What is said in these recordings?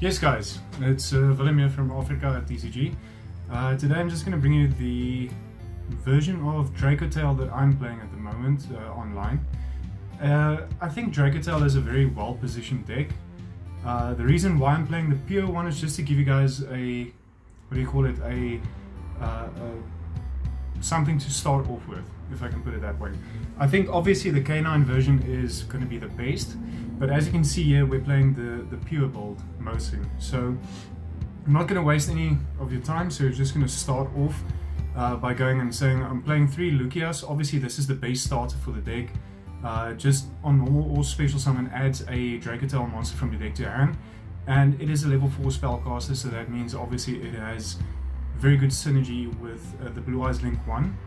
Yes guys, it's Willem here from Africa at TCG. Today I'm just going to bring you the version of Dracotail that I'm playing at the moment online. I think Dracotail is a very well positioned deck. The reason why I'm playing the pure one is just to give you guys a, something to start off with, if I can put it that way. I think obviously the K9 version is going to be the best, but as you can see here, we're playing the pure build mostly. So I'm not going to waste any of your time, so we're just going to start off by going and saying I'm playing 3 Lukias. Obviously this is the base starter for the deck. Just on normal or special summon adds a Dracotail monster from the deck to your hand, and it is a level 4 spellcaster, so that means obviously it has very good synergy with the Blue Eyes Link 1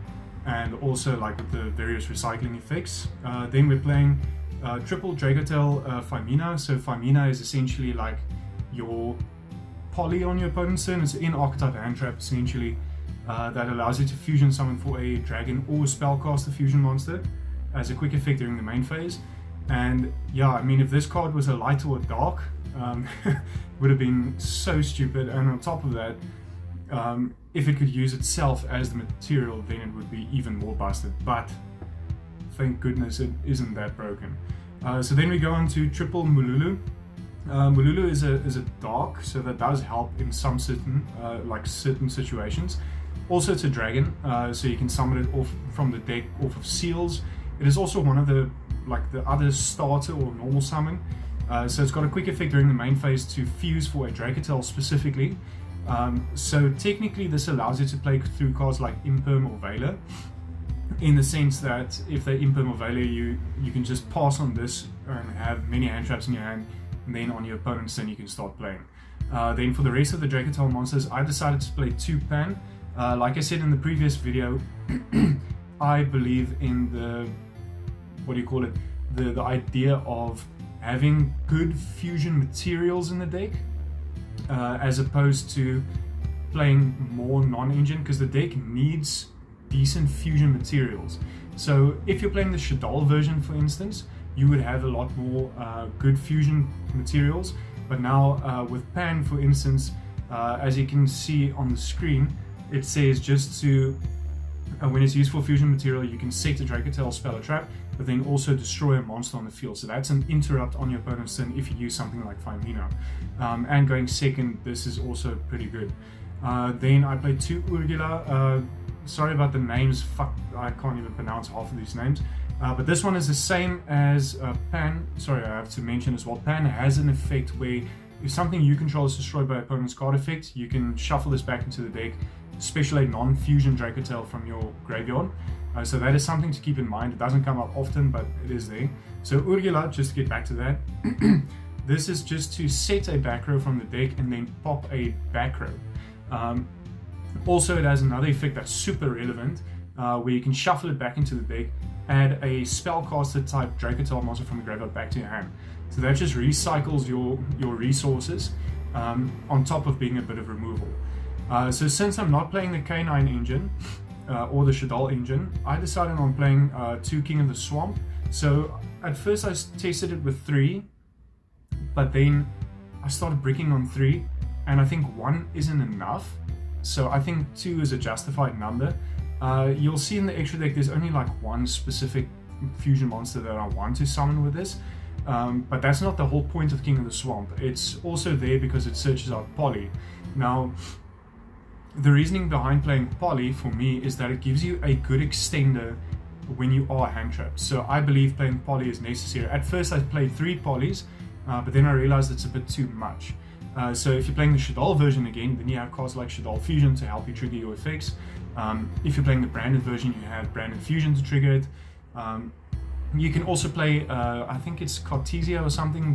and also like with the various recycling effects. Then we're playing triple Dracotail Faimena. So Faimena is essentially like your poly on your opponent's turn. It's an archetype hand trap essentially that allows you to fusion summon for a dragon or spellcaster fusion monster as a quick effect during the main phase. And yeah, I mean, if this card was a light or a dark, it would have been so stupid. And on top of that, if it could use itself as the material, then it would be even more busted. But thank goodness it isn't that broken. So then we go on to triple Mululu. Mululu is a dark, so that does help in some certain situations. Also it's a dragon, so you can summon it off from the deck off of seals. It is also one of the other starter or normal summon. So it's got a quick effect during the main phase to fuse for a Dracotail specifically. So technically this allows you to play through cards like Imperm or Veiler, in the sense that if they're Imperm or Veiler, you can just pass on this and have many hand traps in your hand, and then on your opponent's turn you can start playing. Then for the rest of the Dracotail monsters, I decided to play 2 Pan. Like I said in the previous video, I believe in the idea of having good fusion materials in the deck, as opposed to playing more non-engine, because the deck needs decent fusion materials. So if you're playing the Shaddoll version, for instance, you would have a lot more good fusion materials. But now with Pan, for instance, as you can see on the screen, it says just to when it's used for fusion material, you can set a Dracotail spell or trap, but then also destroy a monster on the field. So that's an interrupt on your opponent's turn if you use something like Faimena. And going second, this is also pretty good. Then I played 2 Urgila. Sorry about the names, fuck, I can't even pronounce half of these names. But this one is the same as Pan. Sorry, I have to mention as well, Pan has an effect where if something you control is destroyed by opponent's card effect, you can shuffle this back into the deck, special a non-fusion Dracotail from your graveyard. So that is something to keep in mind. It doesn't come up often, but it is there. So Urgila, just to get back to that, this is just to set a back row from the deck and then pop a back row. Also, it has another effect that's super relevant, where you can shuffle it back into the deck, add a spellcaster type Dracotail monster from the graveyard back to your hand. So that just recycles your resources, on top of being a bit of removal. So since I'm not playing the K9 engine, or the Shaddoll engine, I decided on playing 2 King of the Swamp. So at first I tested it with 3, but then I started bricking on 3, and I think 1 isn't enough. So I think 2 is a justified number. You'll see in the extra deck there's only like 1 specific fusion monster that I want to summon with this. But that's not the whole point of King of the Swamp. It's also there because it searches out Poly. Now, the reasoning behind playing Poly for me is that it gives you a good extender when you are hand trapped. So I believe playing Poly is necessary. At first I played 3 Polys, but then I realized it's a bit too much. So if you're playing the Shaddoll version again, then you have cards like Shaddoll Fusion to help you trigger your effects. If you're playing the branded version, you have branded Fusion to trigger it. You can also play, I think it's Cartesia or something,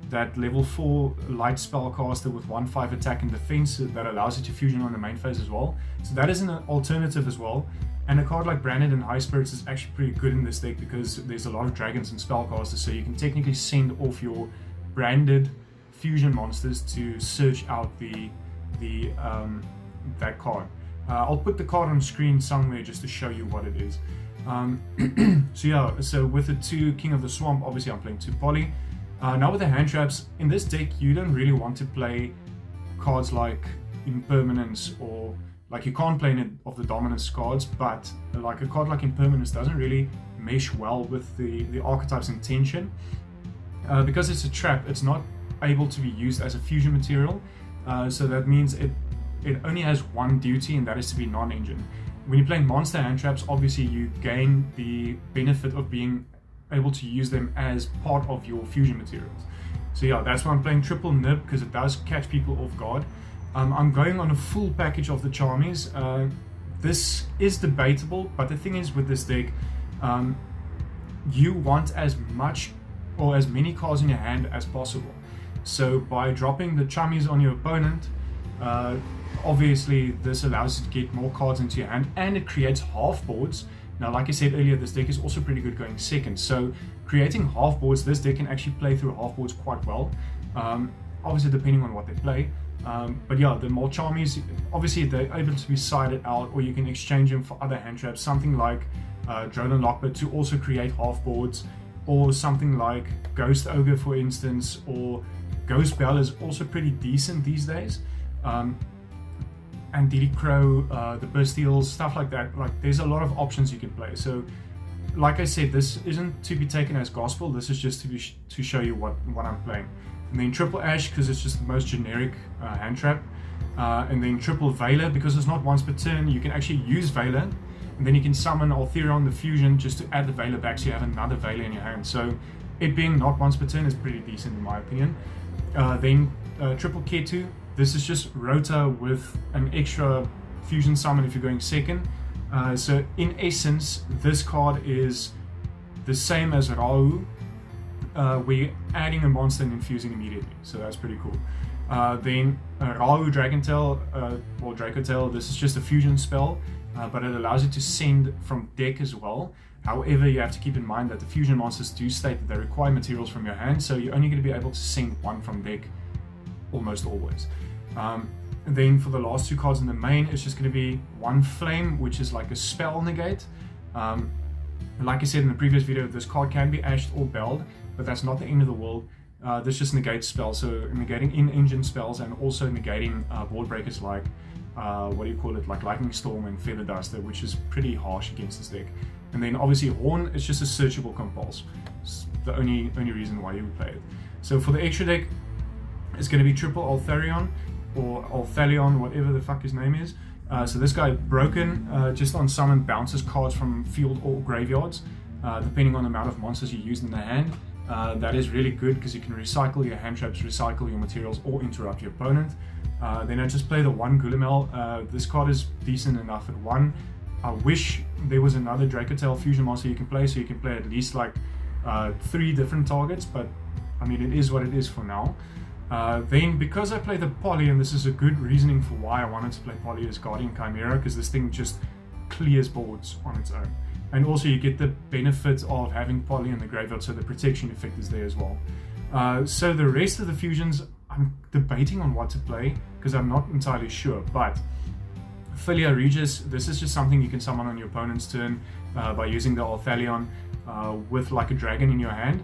that level 4 light spellcaster with 1/5 attack and defense that allows you to fusion on the main phase as well. So that is an alternative as well. And a card like Branded and High Spirits is actually pretty good in this deck because there's a lot of dragons and spellcasters, so you can technically send off your branded fusion monsters to search out that card. I'll put the card on screen somewhere just to show you what it is. So with the 2 King of the Swamp, obviously I'm playing 2 Poly. Now with the hand traps, in this deck you don't really want to play cards like Impermanence, or like you can't play any of the dominance cards, but like a card like Impermanence doesn't really mesh well with the archetype's intention. Because it's a trap, it's not able to be used as a fusion material, so that means it only has one duty, and that is to be non-engine. When you play monster hand traps, obviously you gain the benefit of being able to use them as part of your fusion materials. So yeah, that's why I'm playing triple nib, because it does catch people off guard. I'm going on a full package of the Charmies. This is debatable, but the thing is with this deck, you want as much or as many cards in your hand as possible. So by dropping the Charmies on your opponent, obviously this allows you to get more cards into your hand, and it creates half boards. Now, like I said earlier, this deck is also pretty good going second. So creating half boards, this deck can actually play through half boards quite well. Obviously depending on what they play. But yeah, the more Charmies, obviously they're able to be sided out, or you can exchange them for other hand traps, something like Drone and Lockbit to also create half boards, or something like Ghost Ogre, for instance, or Ghost Bell is also pretty decent these days. And Diddy Crow, the Bastiles, stuff like that. Like, there's a lot of options you can play. So, like I said, this isn't to be taken as gospel. This is just to show you what I'm playing. And then Triple Ash, because it's just the most generic hand trap. And then Triple Veiler, because it's not once per turn. You can actually use Veiler, and then you can summon Altherion the Fusion just to add the Veiler back, so you have another Veiler in your hand. So, it being not once per turn is pretty decent in my opinion. Then Triple Ketu. This is just Rota with an extra fusion summon if you're going second. So in essence, this card is the same as Rahu. We're adding a monster and infusing immediately, so that's pretty cool. Then Rahu Dracotail, or Dracotail, this is just a fusion spell, but it allows you to send from deck as well. However, you have to keep in mind that the fusion monsters do state that they require materials from your hand, so you're only going to be able to send one from deck almost always. And then for the last two cards in the main, it's just going to be one Flame, which is like a spell negate. Like I said in the previous video, this card can be ashed or belled, but that's not the end of the world. This just negates spells, so negating in-engine spells, and also negating board breakers like, what do you call it, like Lightning Storm and Feather Duster, which is pretty harsh against this deck. And then obviously Horn is just a searchable compulse. It's the only reason why you would play it. So for the extra deck, it's going to be triple Altherion, or Althalion, whatever the fuck his name is. So this guy, Broken, just on summon bounces cards from field or graveyards, depending on the amount of monsters you use in the hand. That is really good because you can recycle your hand traps, recycle your materials, or interrupt your opponent. Then I just play the one Gulimel. This card is decent enough at one. I wish there was another Dracotail fusion monster you can play, so you can play at least like 3 different targets, but I mean, it is what it is for now. Then, because I play the Poly, and this is a good reasoning for why I wanted to play Poly, as Guardian Chimera, because this thing just clears boards on its own. And also you get the benefit of having Poly in the graveyard, so the protection effect is there as well. So the rest of the fusions, I'm debating on what to play, because I'm not entirely sure, but Philia Regis, this is just something you can summon on your opponent's turn by using the Althalion with like a dragon in your hand.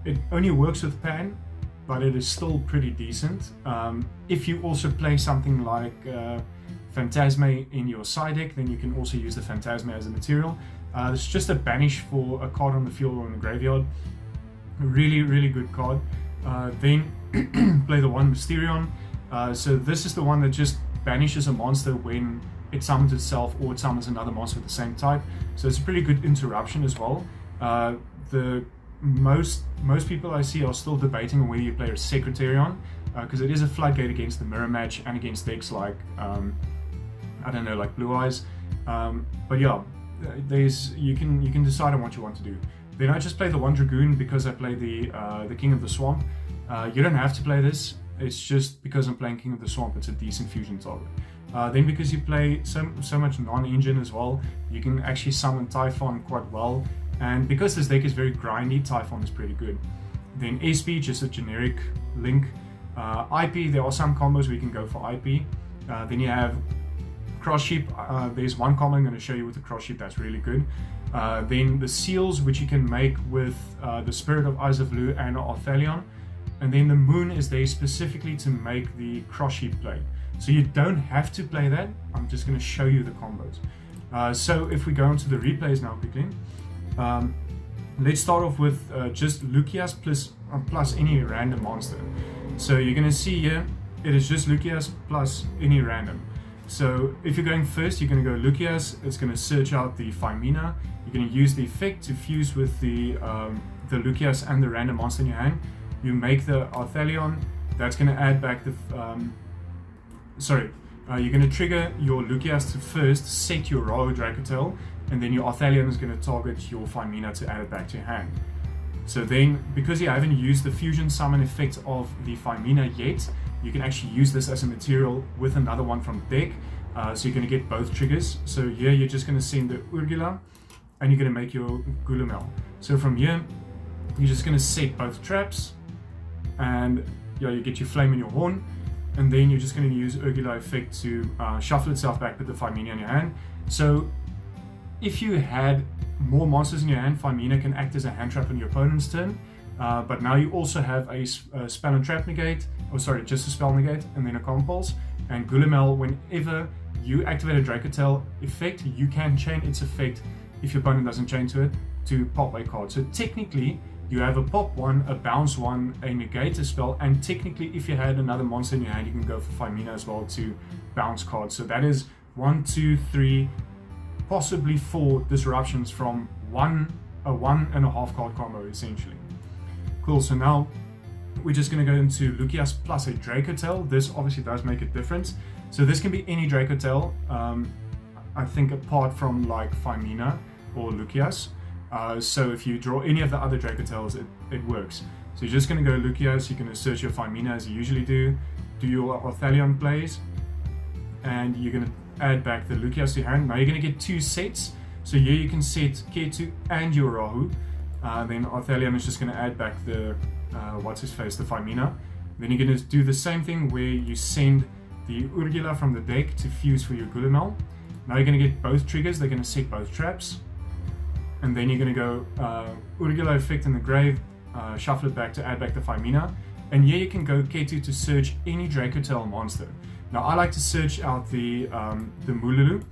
It only works with Pan, but it is still pretty decent. If you also play something like Phantasme in your side deck, then you can also use the Phantasme as a material. It's just a banish for a card on the field or in the graveyard. Really, really good card. Then play the one Mysterion. So this is the one that just banishes a monster when it summons itself, or it summons another monster with the same type. So it's a pretty good interruption as well. Most people I see are still debating on whether you play a Secretarion, because it is a floodgate against the mirror match and against decks like I don't know, like Blue Eyes. But yeah, you can decide on what you want to do. Then I just play the one Dragoon because I play the King of the Swamp. You don't have to play this. It's just because I'm playing King of the Swamp, it's a decent fusion target. Then because you play so much non-engine as well, you can actually summon Typhon quite well. And because this deck is very grindy, Typhon is pretty good. Then SP, just a generic link. IP, there are some combos where you can go for IP. Then you have Cross Sheep, there's one combo I'm going to show you with the Cross Sheep that's really good. Then the seals, which you can make with the Spirit of Eyes of Blue and Arthelion. And then the Moon is there specifically to make the Cross Sheep play. So you don't have to play that. I'm just going to show you the combos. So if we go into the replays now quickly, let's start off with just Lukias plus any random monster. So you're going to see here, it is just Lukias plus any random. So if you're going first, you're going to go Lukias. It's going to search out the Faimena. You're going to use the effect to fuse with the Lukias and the random monster in your hand. You make the Arthelion. That's going to add back the you're going to trigger your Lukias to first set your Rahu Dracotail, and then your Arthelion is going to target your Faimena to add it back to your hand. So then, because you haven't used the fusion summon effect of the Faimena yet, you can actually use this as a material with another one from deck. So you're going to get both triggers. So here you're just going to send the Urgila, and you're going to make your Gulamel. So from here, you're just going to set both traps, and you get your Flame in your horn. And then you're just going to use Urgila effect to shuffle itself back with the Faimena in your hand. So if you had more monsters in your hand, Faimena can act as a hand trap on your opponent's turn. But now you also have a spell and trap negate, just a spell negate, and then a compulse. And Gulamel, whenever you activate a Dracotail effect, you can chain its effect if your opponent doesn't chain to it to pop a card. So technically, you have a pop one, a bounce one, a negate a spell, and technically if you had another monster in your hand, you can go for Faimena as well to bounce cards. So that is 1, 2, 3, possibly 4 disruptions from a 1.5 card combo essentially. Cool, so now we're just going to go into Lukias plus a Dracotail. This obviously does make a difference. So this can be any Dracotail, I think apart from like Faimena or Lukias. So if you draw any of the other Dracotails, it works. So you're just going to go Lukias, you're going to search your Faimena as you usually do your Arthelion plays, and you're going to add back the Lukias to your hand. Now you're going to get 2 sets. So here you can set Ketu and your Rahu. Then Arthelion is just going to add back the, the Faimena. Then you're going to do the same thing where you send the Urgila from the deck to fuse for your Gulamel. Now you're going to get both triggers, they're going to set both traps. And then you're going to go Urgila effect in the grave, shuffle it back to add back the Faimena. And here you can go Ketu to search any Dracotail monster. Now I like to search out the Mululu.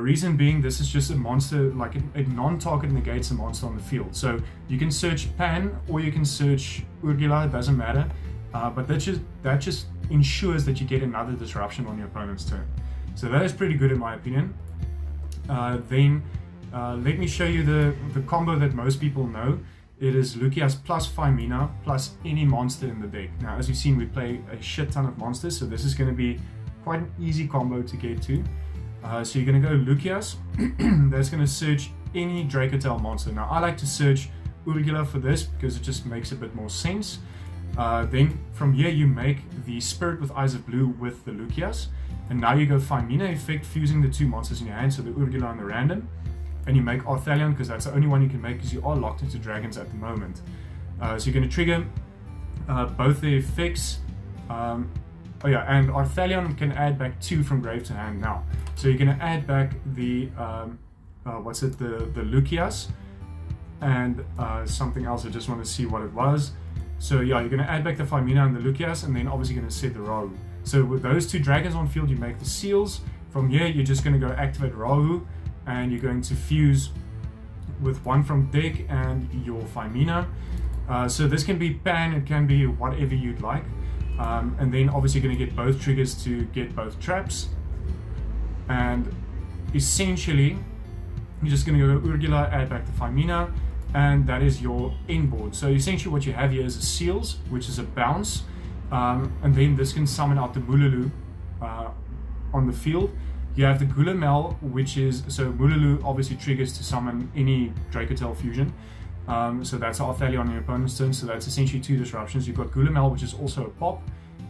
Reason being, this is just a monster, like a non-target negates a monster on the field. So you can search Pan or you can search Urgila, it doesn't matter. But that just ensures that you get another disruption on your opponent's turn. So that is pretty good in my opinion. Then let me show you the combo that most people know. It is Lukias plus Faimena plus any monster in the deck. Now, as you've seen, we play a shit ton of monsters, so this is going to be quite an easy combo to get to. So you're going to go Lukias. That's going to search any Dracotail monster. Now, I like to search Urgila for this because it just makes a bit more sense. Then from here, you make the Spirit with Eyes of Blue with the Lukias. And now you go Faimena effect, fusing the 2 monsters in your hand, so the Urgila and the random. And you make Arthelion because that's the only one you can make because you are locked into dragons at the moment. So you're going to trigger both the effects. And Arthelion can add back 2 from grave to hand now. So you're going to add back the the Lukias and something else. I just want to see what it was. So yeah, you're going to add back the Faimena and the Lukias, and then obviously going to set the Rahu. So with those 2 dragons on field, you make the seals. From here, you're just going to go activate Rahu. And you're going to fuse with 1 from deck and your Faimena. So this can be Pan, it can be whatever you'd like. And then obviously you're going to get both triggers to get both traps. And essentially, you're just going to go Urgila, add back the Faimena, and that is your end board. So essentially what you have here is a seals, which is a bounce. And then this can summon out the Mululu on the field. You have the Gulamel, which is, so Mululu obviously triggers to summon any Dracotail fusion. So that's Arthelion on your opponent's turn, so that's essentially 2 disruptions. You've got Gulamel, which is also a pop.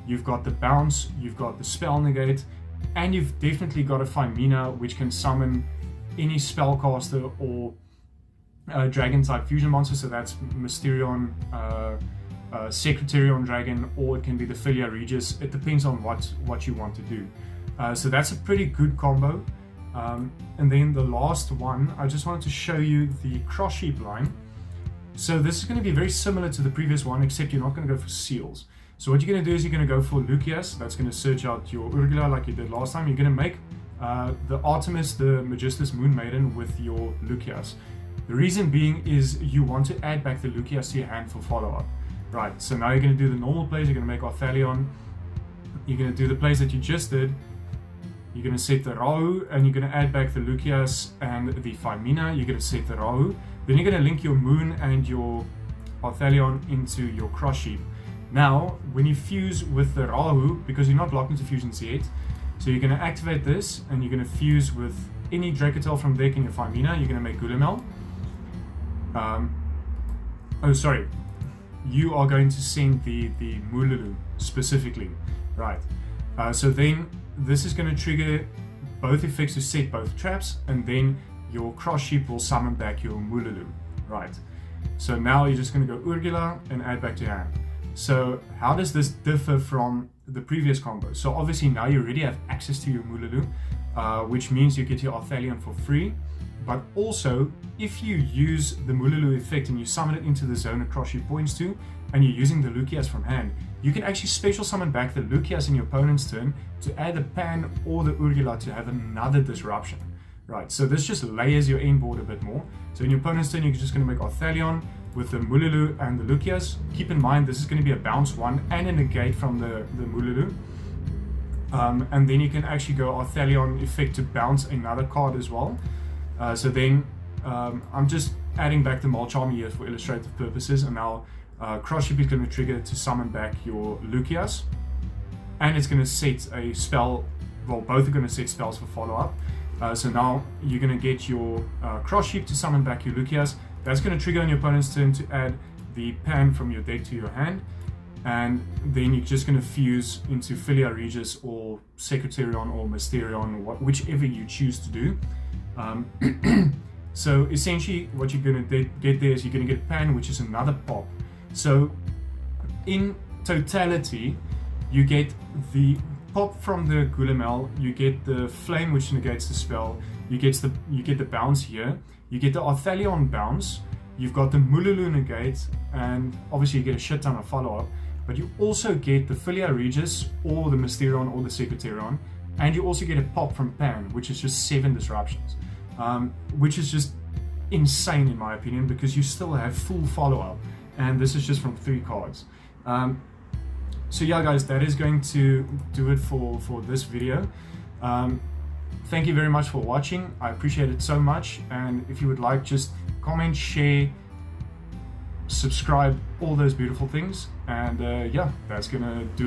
You've got the bounce, you've got the spell negate, and you've definitely got a Faimena, which can summon any spellcaster or dragon type fusion monster. So that's Mysterion, Secretarion Dragon, or it can be the Filia Regis. It depends on what you want to do. So that's a pretty good combo. And then the last one, I just wanted to show you the cross sheep line. So this is going to be very similar to the previous one, except you're not going to go for seals. So what you're going to do is you're going to go for Lukias. That's going to search out your Urgula like you did last time. You're going to make the Artemis, the Magistus Moon Maiden with your Lukias. The reason being is you want to add back the Lukias to your hand for follow-up. Right, so now you're going to do the normal plays. You're going to make Arthalion. You're going to do the plays that you just did. You're going to set the Rahu, and you're going to add back the Lukias and the Faimena. You're going to set the Rahu. Then you're going to link your Moon and your Arthalion into your cross sheep. Now, when you fuse with the Rahu, because you're not locked into fusions yet, so you're going to activate this, and you're going to fuse with any Dracotail from deck in your Faimena. You're going to make Gulamel. You are going to send the Mululu specifically, right? So then this is going to trigger both effects to set both traps, and then your cross sheep will summon back your Mululu, right? So now you're just going to go Urgula and add back to your hand. So how does this differ from the previous combo? So obviously now you already have access to your Mululu, which means you get your Arthalion for free. But also, if you use the Mululu effect and you summon it into the zone that cross sheep points to, and you're using the Lukias from hand, you can actually special summon back the Lukias in your opponent's turn to add the Pan or the Urgula to have another disruption. Right, so this just layers your end board a bit more. So in your opponent's turn, you're just going to make Arthalion with the Mululu and the Lukias. Keep in mind, this is going to be a bounce one and a negate from the Mululu. And then you can actually go Arthalion effect to bounce another card as well. So then I'm just adding back the Mulch Army here for illustrative purposes, and now cross sheep is going to trigger to summon back your Lukias, and it's going to set a spell. Well, both are going to set spells for follow-up. So now you're going to get your cross sheep to summon back your Lukias. That's going to trigger on your opponent's turn to add the Pan from your deck to your hand, and then you're just going to fuse into Filia Regis or Secretarion or Mysterion, whichever you choose to do. So essentially what you're going to get there is you're going to get Pan, which is another pop. So in totality, you get the pop from the Gulamel, you get the Flame, which negates the spell, you get the bounce here, you get the Arthalion bounce, you've got the Mululu negate, and obviously you get a shit ton of follow-up, but you also get the Filia Regis or the Mysterion or the Secretarion, and you also get a pop from Pan, which is just 7 disruptions. Which is just insane in my opinion, because you still have full follow-up, and this is just from 3 cards. So yeah guys, that is going to do it for this video. Thank you very much for watching. I appreciate it so much, and if you would like, just comment, share, subscribe, all those beautiful things, and yeah, that's gonna do it.